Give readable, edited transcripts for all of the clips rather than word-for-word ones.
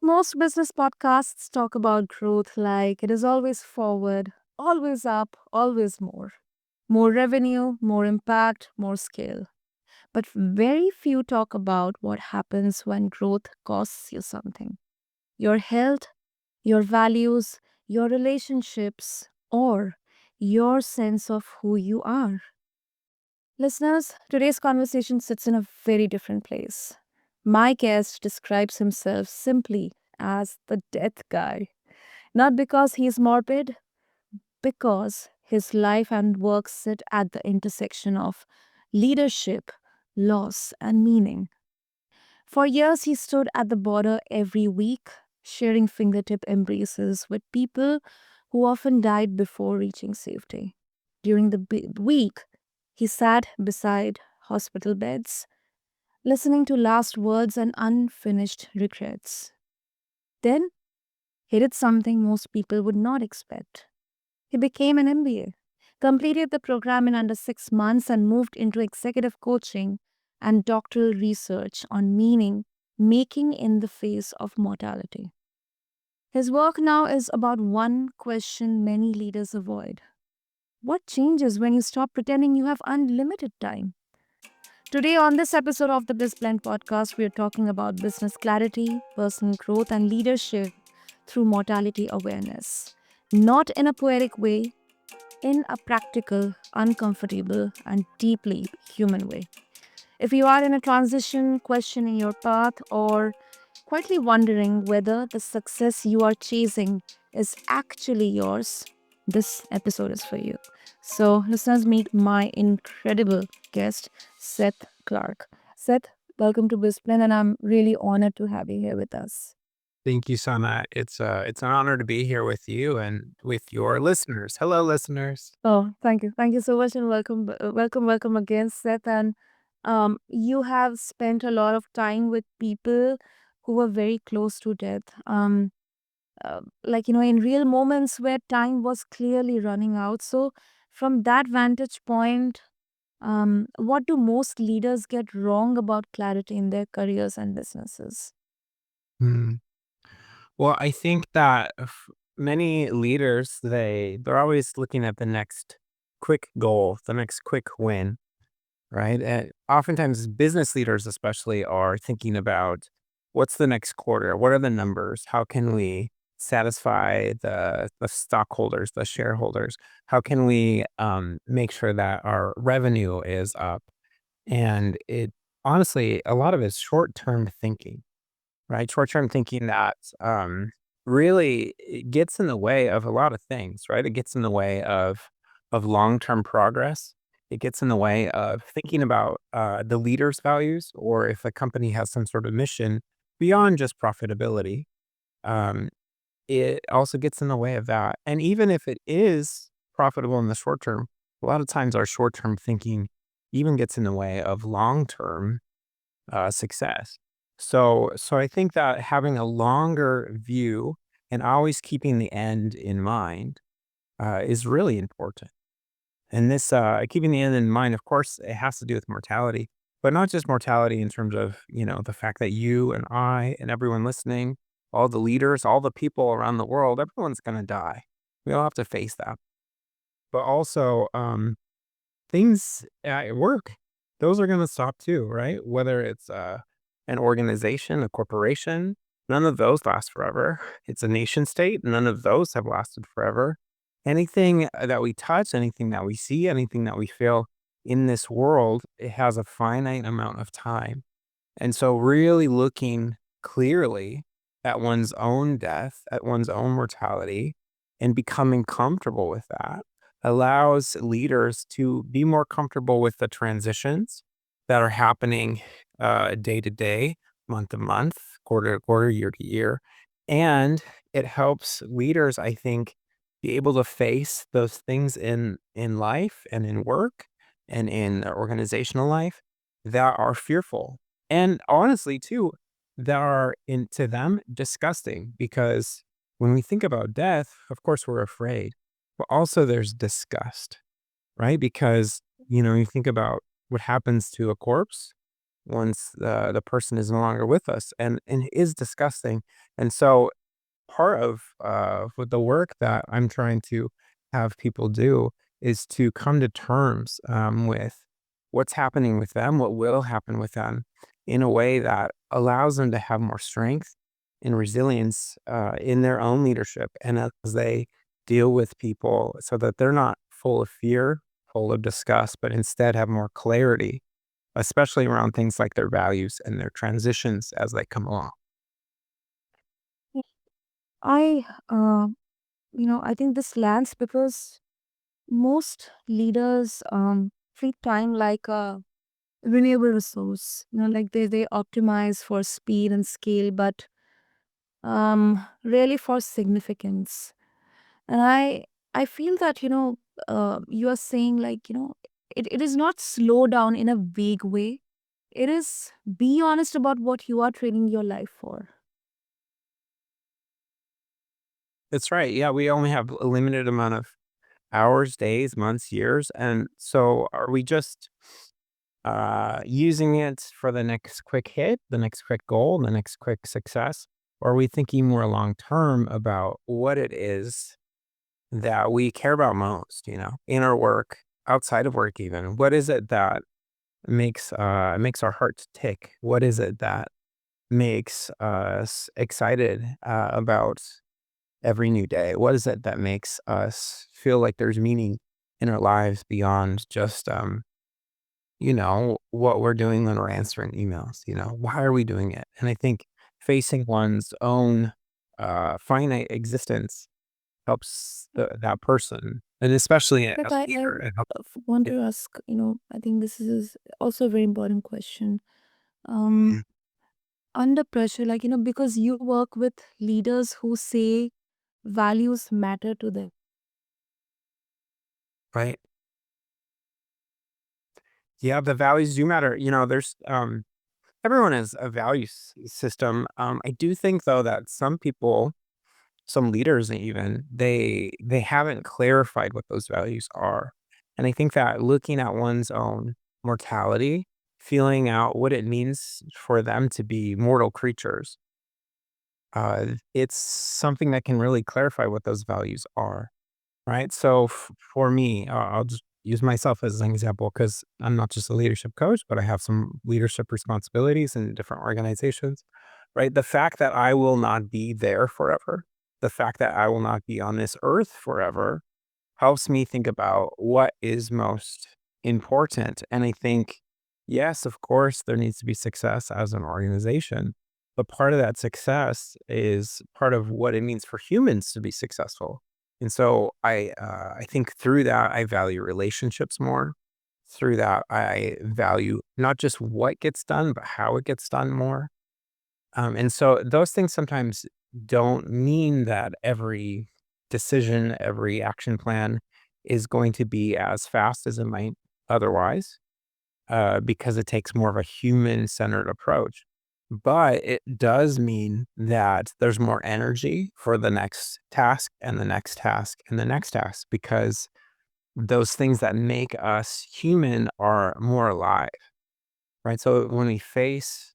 Most business podcasts talk about growth like it is always forward, always up, always more. More revenue, more impact, more scale. But very few talk about what happens when growth costs you something. Your health, your values, your relationships, or your sense of who you are. Listeners, today's conversation sits in a very different place. My guest describes himself simply as the death guy, not because he's morbid, because his life and work sit at the intersection of leadership, loss, and meaning. For years, he stood at the border every week, sharing fingertip embraces with people who often died before reaching safety. During the week, he sat beside hospital beds, listening to last words and unfinished regrets. Then he did something most people would not expect. He became an MBA, completed the program in under 6 months, and moved into executive coaching and doctoral research on meaning making in the face of mortality. His work now is about one question many leaders avoid: what changes when you stop pretending you have unlimited time? Today, on this episode of the BizBlend podcast, we are talking about business clarity, personal growth, and leadership through mortality awareness. Not in a poetic way, in a practical, uncomfortable, and deeply human way. If you are in a transition, questioning your path, or quietly wondering whether the success you are chasing is actually yours, this episode is for you. So, listeners, meet my incredible guest, Seth Clark. Seth, welcome to BizPlan, and I'm really honored to have you here with us. Thank you, Sana. It's an honor to be here with you and with your listeners. Hello, listeners. Oh, thank you. Thank you so much, and welcome again, Seth. And you have spent a lot of time with people who were very close to death. In real moments where time was clearly running out. So, from that vantage point, what do most leaders get wrong about clarity in their careers and businesses? Hmm. Well, I think that many leaders they're always looking at the next quick goal, the next quick win, right? And oftentimes, business leaders, especially, are thinking about what's the next quarter? What are the numbers? How can we satisfy the stockholders, the shareholders? How can we make sure that our revenue is up? And it honestly, a lot of it's short-term thinking, right? Short-term thinking that really it gets in the way of a lot of things, right? It gets in the way of long-term progress. It gets in the way of thinking about the leader's values, or if a company has some sort of mission beyond just profitability. Um, it also gets in the way of that. And even if it is profitable in the short term, a lot of times our short-term thinking even gets in the way of long-term success. So I think that having a longer view and always keeping the end in mind is really important. And this keeping the end in mind, of course, it has to do with mortality, but not just mortality in terms of the fact that you and I and everyone listening, all the leaders, all the people around the world, everyone's going to die. We all have to face that. But also, things at work, those are gonna stop too, right? Whether it's, an organization, a corporation, none of those last forever. It's a nation state, none of those have lasted forever. Anything that we touch, anything that we see, anything that we feel in this world, it has a finite amount of time. And so really looking clearly at one's own death, at one's own mortality, and becoming comfortable with that allows leaders to be more comfortable with the transitions that are happening day to day, month to month, quarter to quarter, year to year. And it helps leaders, I think, be able to face those things in life and in work and in their organizational life that are fearful, and honestly, too, that are to them disgusting, because when we think about death, of course, we're afraid, but also there's disgust, right? Because, you think about what happens to a corpse. once the person is no longer with us, and it is disgusting. And so part of with the work that I'm trying to have people do is to come to terms with what's happening with them, what will happen with them, in a way that allows them to have more strength and resilience in their own leadership, and as they deal with people, so that they're not full of fear, full of disgust, but instead have more clarity, especially around things like their values and their transitions as they come along. I, I think this lands because most leaders treat time like a renewable resource. Like they optimize for speed and scale, but really for significance. And I feel that you are saying, like, it is not slow down in a vague way. It is be honest about what you are training your life for. That's right. Yeah, we only have a limited amount of hours, days, months, years. And so are we just using it for the next quick hit, the next quick goal, the next quick success? Or are we thinking more long term about what it is that we care about most, in our work, outside of work even? What is it that makes our hearts tick? What is it that makes us excited about every new day? What is it that makes us feel like there's meaning in our lives beyond just, what we're doing when we're answering emails? Why are we doing it? And I think facing one's own finite existence helps that person, and especially as Like a leader, it helps. want It, to ask, I think this is also a very important question. Um, mm, Under pressure, like, because you work with leaders who say values matter to them. right? Yeah, the values do matter. There's everyone has a value system. I do think though that some people, some leaders even, they haven't clarified what those values are. And I think that looking at one's own mortality, feeling out what it means for them to be mortal creatures, it's something that can really clarify what those values are. Right? So for me, I'll just use myself as an example because I'm not just a leadership coach, but I have some leadership responsibilities in different organizations, right? The fact that I will not be there forever, the fact that I will not be on this earth forever helps me think about what is most important. And I think, yes, of course, there needs to be success as an organization, but part of that success is part of what it means for humans to be successful. And so I think through that I value relationships more. Through that I value not just what gets done, but how it gets done more. And so those things sometimes don't mean that every decision, every action plan is going to be as fast as it might otherwise, because it takes more of a human centered approach. But it does mean that there's more energy for the next task and the next task and the next task because those things that make us human are more alive, right? So when we face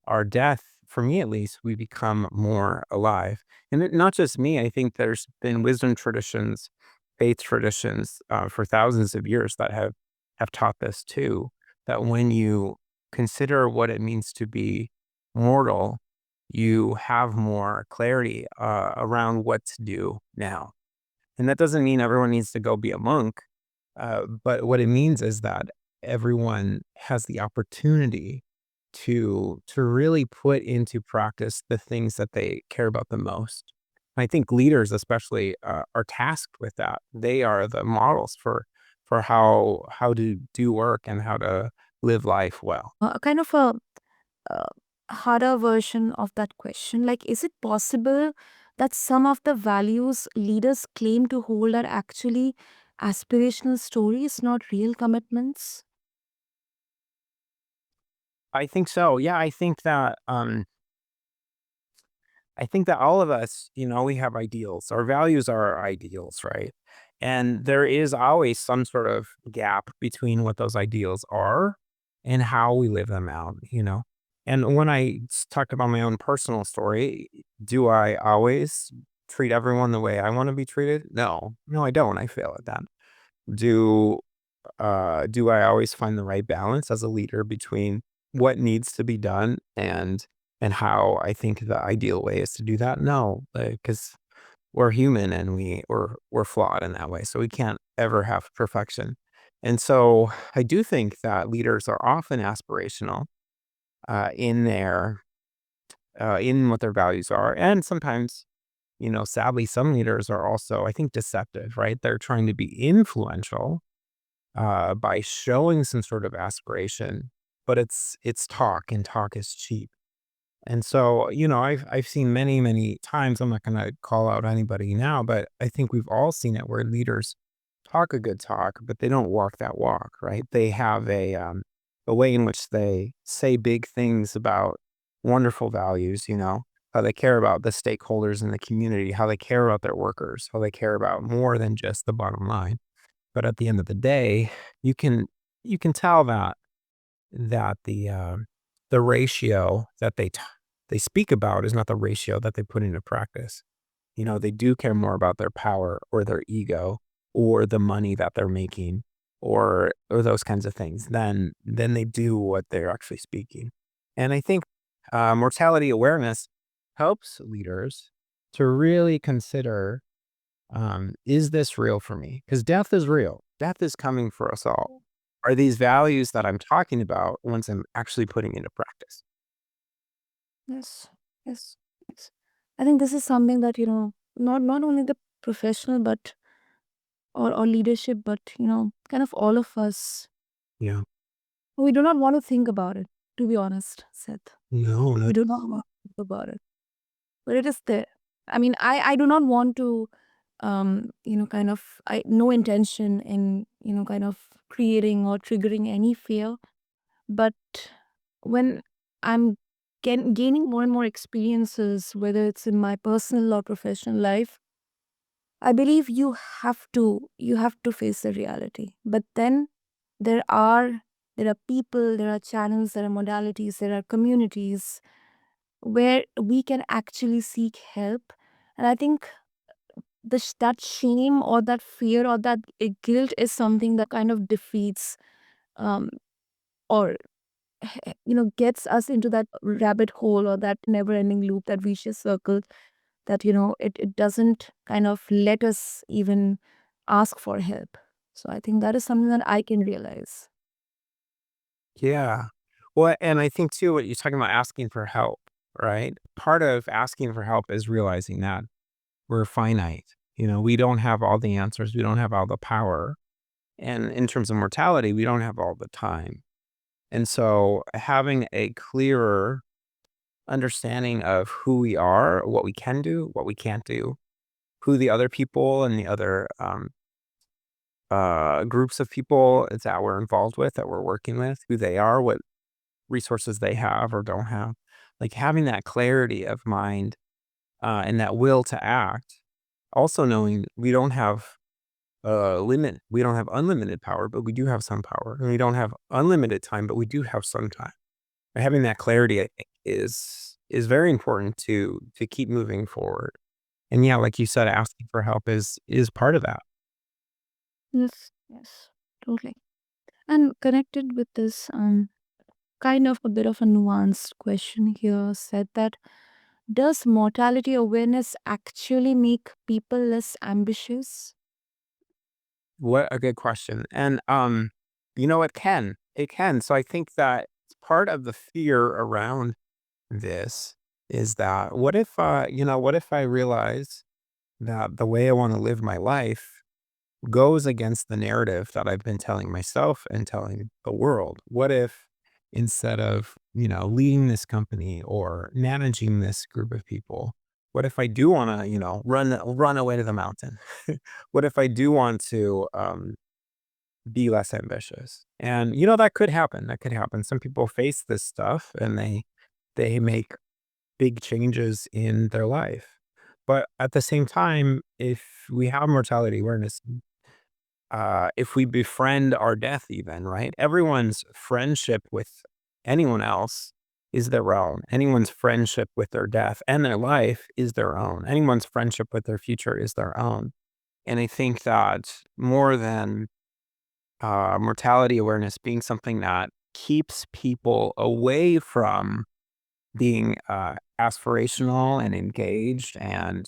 our death, for me at least, we become more alive. And not just me, I think there's been wisdom traditions, faith traditions for thousands of years that have taught this too. That when you consider what it means to be mortal, you have more clarity around what to do now. And that doesn't mean everyone needs to go be a monk, but what it means is that everyone has the opportunity to really put into practice the things that they care about the most. I think leaders, especially, are tasked with that. They are the models for how to do work and how to live life well. Kind of a uh, harder version of that question. Like, is it possible that some of the values leaders claim to hold are actually aspirational stories, not real commitments? I think so. Yeah, I think that all of us, we have ideals. Our values are our ideals, right? And there is always some sort of gap between what those ideals are and how we live them out, you know? And when talk about my own personal story, do I always treat everyone the way I want to be treated? No, no, I don't. I fail at that. Do do I always find the right balance as a leader between what needs to be done and how I think the ideal way is to do that? No, because we're human and we're flawed in that way. So we can't ever have perfection. And so I do think that leaders are often aspirational in their in what their values are, and sometimes, you know, sadly, some leaders are also, I think, deceptive. Right? They're trying to be influential by showing some sort of aspiration, but it's talk, and talk is cheap. And so, you know, I've seen many times. I'm not going to call out anybody now, but I think we've all seen it where leaders talk a good talk, but they don't walk that walk, right? They have a way in which they say big things about wonderful values, you know, how they care about the stakeholders in the community, how they care about their workers, how they care about more than just the bottom line. But at the end of the day, you can you can tell that the ratio that they speak about is not the ratio that they put into practice. You know, they do care more about their power or their ego or the money that they're making or those kinds of things than they do what they're actually speaking. And I think mortality awareness helps leaders to really consider, is this real for me? Because death is real. Death is coming for us all. Are these values that I'm talking about ones I'm actually putting into practice? Yes, yes, yes. I think this is something that, not only the professional but or leadership, but kind of all of us, Yeah. we do not want to think about it, to be honest, Seth. No, We no. do not want to think about it. But it is there. I mean, I do not want to kind of I no intention in, kind of creating or triggering any fear. But when I'm gaining more and more experiences, whether it's in my personal or professional life, I believe you have to face the reality. But then there are there are people, there are channels, there are modalities, there are communities where we can actually seek help. And I think that shame or that fear or that guilt is something that kind of defeats, um, or gets us into that rabbit hole or that never ending loop, that vicious circle, that it doesn't kind of let us even ask for help. So I think that is something that I can realize. Yeah. Well, and I think too, what you're talking about asking for help, right? Part of asking for help is realizing that we're finite. You know, we don't have all the answers. We don't have all the power. And in terms of mortality, we don't have all the time. And so having a clearer understanding of who we are, what we can do, what we can't do, who the other people and the other groups of people that we're involved with, that we're working with, who they are, what resources they have or don't have. Like having that clarity of mind and that will to act. Also knowing we don't have limit, we don't have unlimited power, but we do have some power, and we don't have unlimited time, but we do have some time. Having that clarity, I think, is very important to keep moving forward. And yeah, like you said, asking for help is part of that. Yes, yes, totally. And connected with this, kind of a bit of a nuanced question here, said that does mortality awareness actually make people less ambitious? What a good question. And you know, it can. It can. So I think that part of the fear around this is that what if what if I realize that the way I want to live my life goes against the narrative that I've been telling myself and telling the world? What if instead of, you know, leading this company or managing this group of people, what if I do want to, you know, run away to the mountain? What if I do want to be less ambitious? And you know, that could happen. That could happen. Some people face this stuff and they make big changes in their life. But at the same time, if we have mortality awareness, if we befriend our death even, right? Everyone's friendship with anyone else is their own. Anyone's friendship with their death and their life is their own. Anyone's friendship with their future is their own. And I think that more than mortality awareness being something that keeps people away from being aspirational and engaged and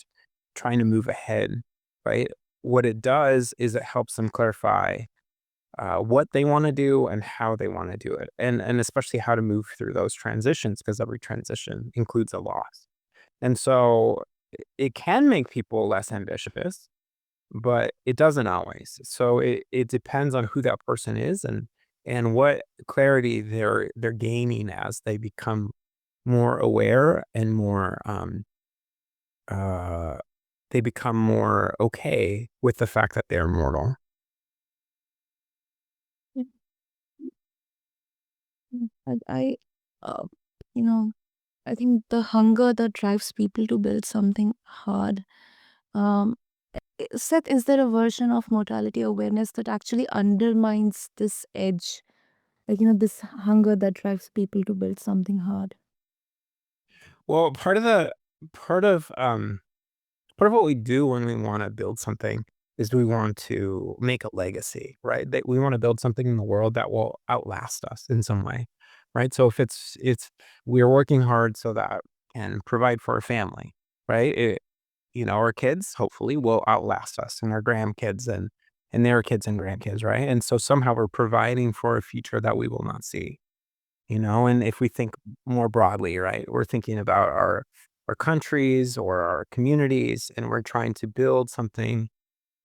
trying to move ahead, right? What it does is it helps them clarify what they want to do and how they want to do it, and especially how to move through those transitions because every transition includes a loss. And so it can make people less ambitious, but it doesn't always. So it depends on who that person is and what clarity they're gaining as they become more aware and more uh they become more okay with the fact that they're mortal. Mm, I uh, you know, I think the hunger that drives people to build something hard. Um, Seth, is there a version of mortality awareness that actually undermines this edge? Like, this hunger that drives people to build something hard. Well, part of part of what we do when we want to build something is we want to make a legacy, right? That we want to build something in the world that will outlast us in some way, right? So if it's we're working hard so that can provide for a family, right? Our kids hopefully will outlast us and our grandkids and their kids and grandkids, right? And so somehow we're providing for a future that we will not see. And if we think more broadly, right, we're thinking about our countries or our communities, and we're trying to build something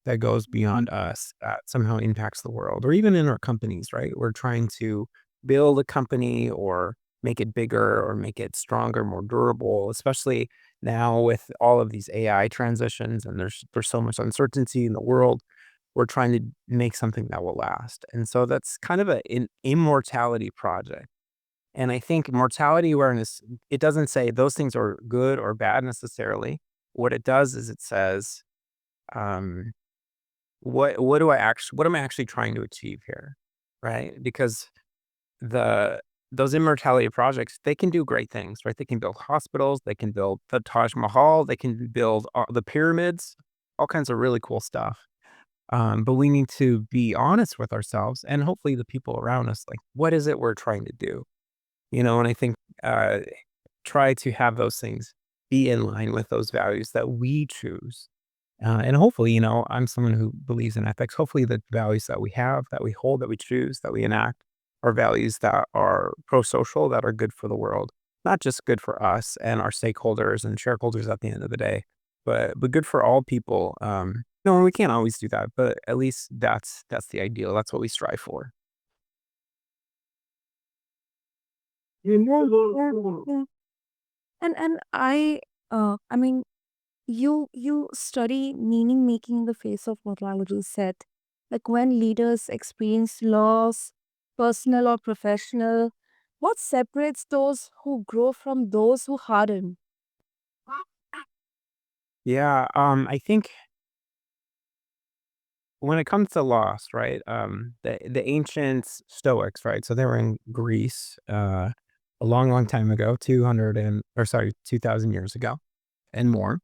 that goes beyond us, that somehow impacts the world, or even in our companies, right? We're trying to build a company or make it bigger or make it stronger, more durable, especially now with all of these AI transitions and there's so much uncertainty in the world. We're trying to make something that will last. And so that's kind of an immortality project. And I think mortality awareness, it doesn't say those things are good or bad necessarily. What it does is it says, um, what am I actually trying to achieve here? Right? Because the those immortality projects, they can do great things, right? They can build hospitals, they can build the Taj Mahal, they can build the pyramids, all kinds of really cool stuff. But we need to be honest with ourselves and hopefully the people around us, like, what is it we're trying to do? And I think uh, try to have those things be in line with those values that we choose. And hopefully, I'm someone who believes in ethics. Hopefully, the values that we have, that we hold, that we choose, that we enact are values that are pro social, that are good for the world, not just good for us and our stakeholders and shareholders at the end of the day, but good for all people. No, and we can't always do that, but at least that's the ideal. That's what we strive for. Yeah. And I mean, you study meaning making in the face of mortality, set. Like when leaders experience loss, personal or professional, what separates those who grow from those who harden? Yeah, I think when it comes to loss, right? The ancient Stoics, right? So they were in Greece, a long, long time ago, 2,000 years ago and more.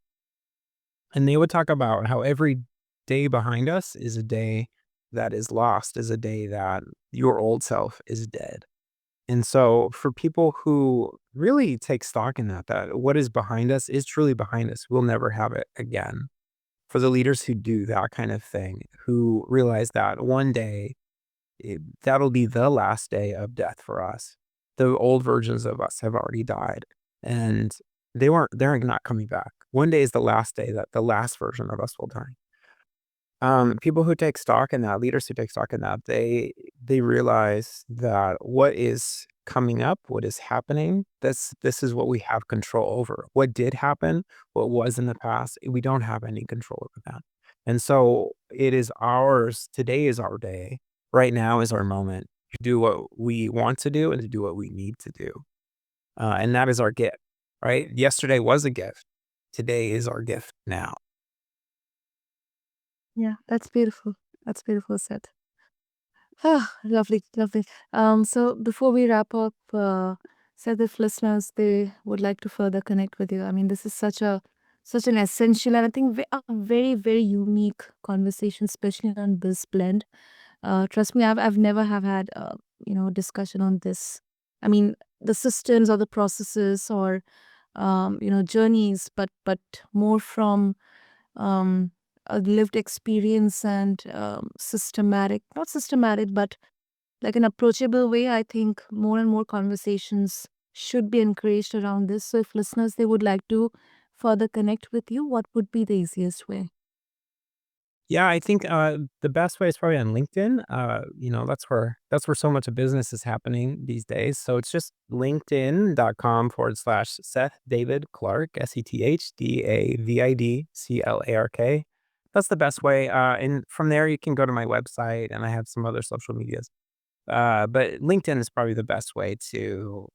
And they would talk about how every day behind us is a day that is lost, is a day that your old self is dead. And so for people who really take stock in that what is behind us is truly behind us, we'll never have it again. For the leaders who do that kind of thing, who realize that one day that'll be the last day of death for us. The old versions of us have already died, and they're not coming back. One day is the last day that the last version of us will die. People who take stock in that, leaders who take stock in that, they realize that what is coming up, what is happening, this is what we have control over. What did happen, what was in the past, we don't have any control over that. And so it is ours. Today is our day. Right now is our moment to do what we want to do and to do what we need to do. And that is our gift, right? Yesterday was a gift. Today is our gift now. Yeah, that's beautiful. That's beautiful said. Ah, lovely, lovely. So before we wrap up, said if listeners they would like to further connect with you. I mean, this is such an essential and I think a very very unique conversation, especially on BizBlend. Trust me, I've never have had discussion on this. I mean, the systems or the processes or journeys, but more from um, a lived experience and systematic, not systematic, but like an approachable way. I think more and more conversations should be encouraged around this. So if listeners they would like to further connect with you, what would be the easiest way? Yeah, I think, the best way is probably on LinkedIn. That's where so much of business is happening these days. So it's just linkedin.com/Seth David Clark, SethDavidClark. That's the best way. And from there, you can go to my website, and I have some other social medias. But LinkedIn is probably the best way to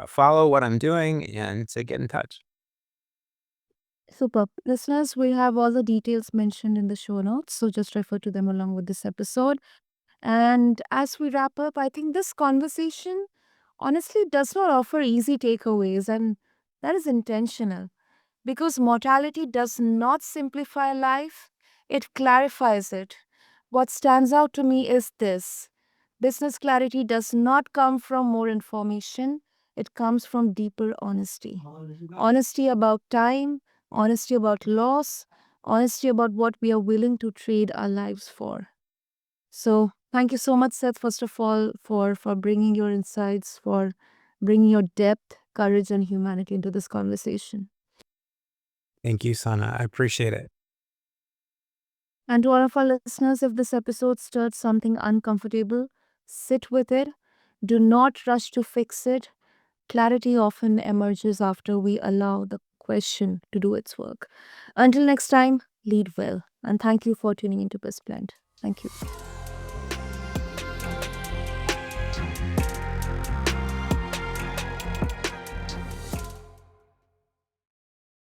follow what I'm doing and to get in touch. Super. Listeners, we have all the details mentioned in the show notes, so just refer to them along with this episode. And as we wrap up, I think this conversation honestly does not offer easy takeaways, and that is intentional because mortality does not simplify life, it clarifies it. What stands out to me is this: business clarity does not come from more information, it comes from deeper honesty. Honesty about time, honesty about loss, honesty about what we are willing to trade our lives for. So, thank you so much, Seth, first of all, for bringing your insights, for bringing your depth, courage, and humanity into this conversation. Thank you, Sana. I appreciate it. And to all of our listeners, if this episode stirred something uncomfortable, sit with it. Do not rush to fix it. Clarity often emerges after we allow the question to do its work. Until next time, lead well. And thank you for tuning into BizBlend. Thank you.